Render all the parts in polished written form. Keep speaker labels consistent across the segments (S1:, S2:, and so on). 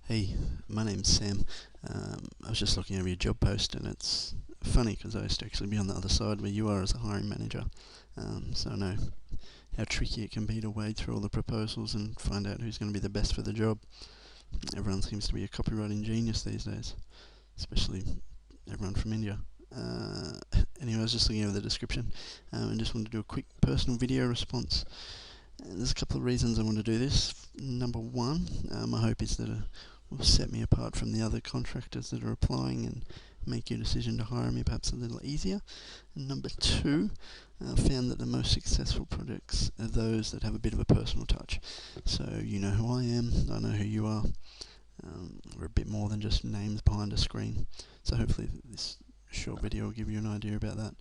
S1: Hey, my name's Sam. I was just looking over your job post, and it's funny because I used to actually be on the other side where you are as a hiring manager. So I know how tricky it can be to wade through all the proposals and find out who's going to be the best for the job. Everyone seems to be a copywriting genius these days, especially everyone from India. Uh, anyway, I was just looking over the description and just wanted to do a quick personal video response. And there's a couple of reasons I want to do this. Number one, my hope is that will set me apart from the other contractors that are applying and make your decision to hire me perhaps a little easier. And number two, I found that the most successful projects are those that have a bit of a personal touch. So you know who I am, I know who you are. We're a bit more than just names behind a screen. So hopefully this short video will give you an idea about that.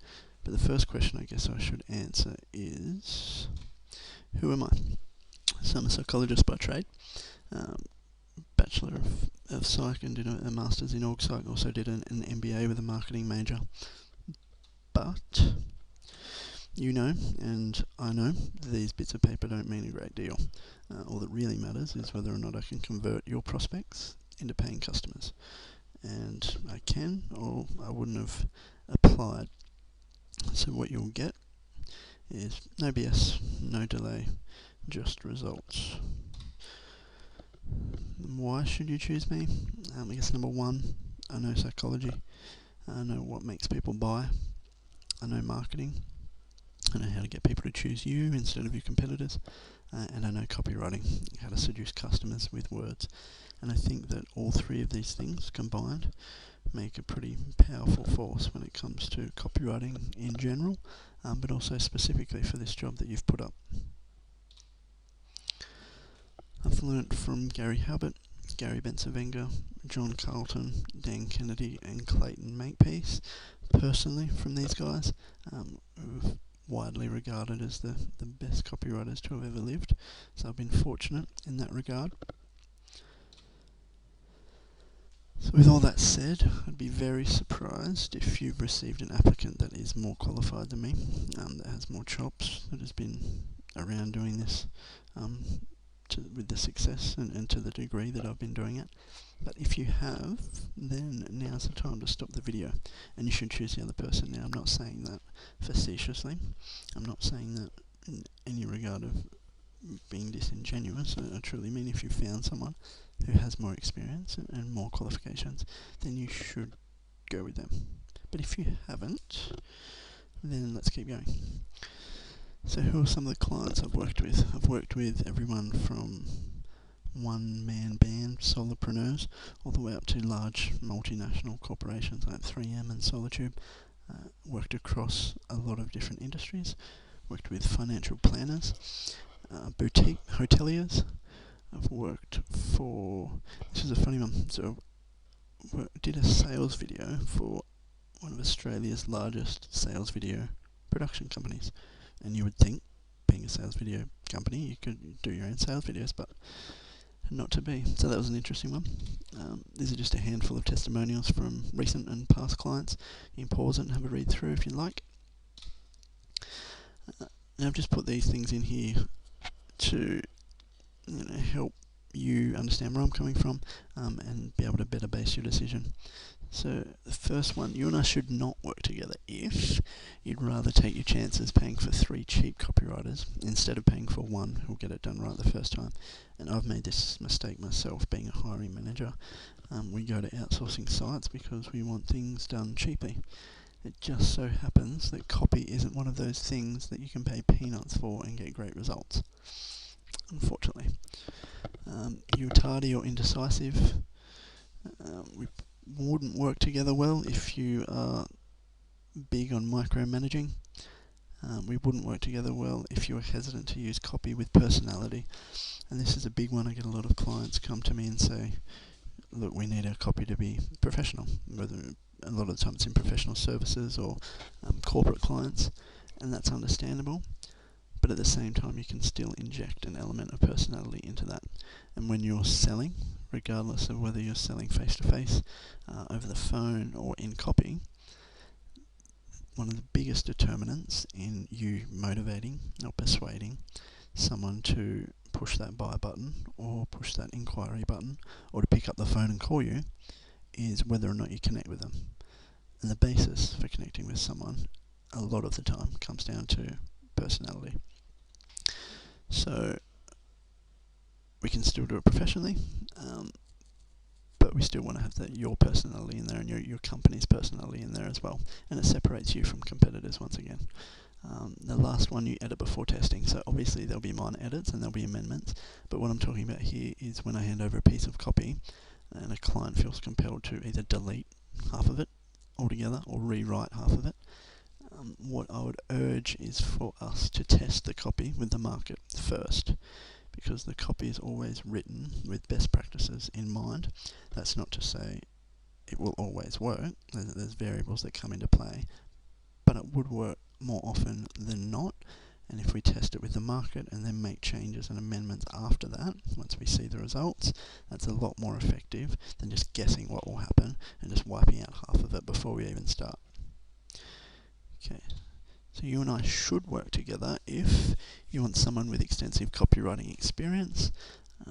S1: But the first question I guess I should answer is, who am I? So I'm a psychologist by trade. Bachelor of Psych and did a Master's in Org Psych, also did an MBA with a marketing major. But you know, and I know, these bits of paper don't mean a great deal. All that really matters is whether or not I can convert your prospects into paying customers. And I can, or I wouldn't have applied. So what you'll get is no BS, no delay, just results. Why should you choose me? I guess number one, I know psychology. I know what makes people buy. I know marketing. I know how to get people to choose you instead of your competitors. And I know copywriting, how to seduce customers with words. And I think that all three of these things combined make a pretty powerful force when it comes to copywriting in general, but also specifically for this job that you've put up. I've learnt from Gary Hubbard, Gary Bensavenga, John Carlton, Dan Kennedy and Clayton Makepeace, personally from these guys, who are widely regarded as the best copywriters to have ever lived, so I've been fortunate in that regard. So with all that said, I'd be very surprised if you've received an applicant that is more qualified than me, that has more chops, that has been around doing this with the success and to the degree that I've been doing it. But if you have, then now's the time to stop the video, and you should choose the other person. Now, I'm not saying that facetiously. I'm not saying that in any regard of being disingenuous. I truly mean if you found someone who has more experience and more qualifications, then you should go with them. But if you haven't, then let's keep going. So who are some of the clients I've worked with? I've worked with everyone from one-man band solopreneurs all the way up to large multinational corporations like 3M and Solitube. Worked across a lot of different industries. Worked with financial planners, boutique hoteliers. I've worked for, this is a funny one, so did a sales video for one of Australia's largest sales video production companies. And you would think, being a sales video company, you could do your own sales videos, but not to be. So that was an interesting one. These are just a handful of testimonials from recent and past clients. You can pause it and have a read through if you like. And I've just put these things in here to help you understand where I'm coming from and be able to better base your decision. So the first one, you and I should not work together if you'd rather take your chances paying for 3 cheap copywriters instead of paying for one who'll get it done right the first time. And I've made this mistake myself being a hiring manager. We go to outsourcing sites because we want things done cheaply. It just so happens that copy isn't one of those things that you can pay peanuts for and get great results, unfortunately. You're tardy or indecisive. We wouldn't work together well if you are big on micromanaging. We wouldn't work together well if you are hesitant to use copy with personality. And this is a big one. I get a lot of clients come to me and say, look, we need our copy to be professional. Whether a lot of the time it's in professional services or corporate clients, and that's understandable. But at the same time, you can still inject an element of personality into that. And when you're selling, regardless of whether you're selling face-to-face, over the phone or in copy, one of the biggest determinants in you motivating or persuading someone to push that buy button or push that inquiry button or to pick up the phone and call you is whether or not you connect with them. And the basis for connecting with someone a lot of the time comes down to personality. So we can still do it professionally, but we still want to have your personality in there and your company's personality in there as well. And it separates you from competitors once again. The last one you edit before testing, so obviously there'll be minor edits and there'll be amendments, but what I'm talking about here is when I hand over a piece of copy and a client feels compelled to either delete half of it altogether or rewrite half of it. What I would urge is for us to test the copy with the market first, because the copy is always written with best practices in mind. That's not to say it will always work, there's variables that come into play, but it would work more often than not. And if we test it with the market and then make changes and amendments after that, once we see the results, that's a lot more effective than just guessing what will happen and just wiping out half of it before we even start. Okay, so you and I should work together if you want someone with extensive copywriting experience.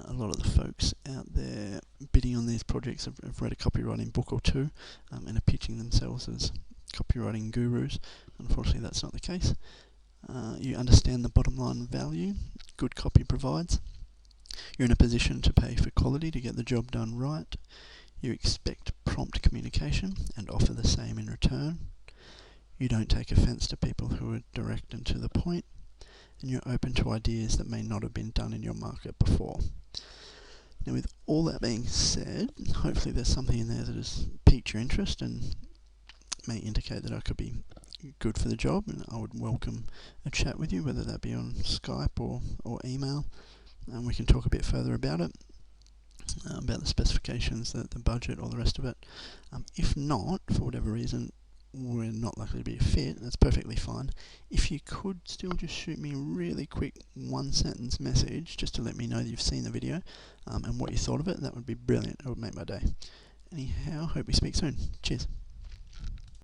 S1: A lot of the folks out there bidding on these projects have read a copywriting book or two and are pitching themselves as copywriting gurus. Unfortunately, that's not the case. You understand the bottom line value good copy provides. You're in a position to pay for quality to get the job done right. You expect prompt communication and offer the same in return. You don't take offence to people who are direct and to the point. And you're open to ideas that may not have been done in your market before. Now, with all that being said, hopefully there's something in there that has piqued your interest and may indicate that I could be good for the job, and I would welcome a chat with you, whether that be on Skype or email, and we can talk a bit further about it, about the specifications, the budget, all the rest of it. If not, for whatever reason, we're not likely to be a fit, that's perfectly fine. If you could still just shoot me a really quick 1-sentence message just to let me know that you've seen the video and what you thought of it, that would be brilliant. It would make my day. Anyhow, hope we speak soon. Cheers.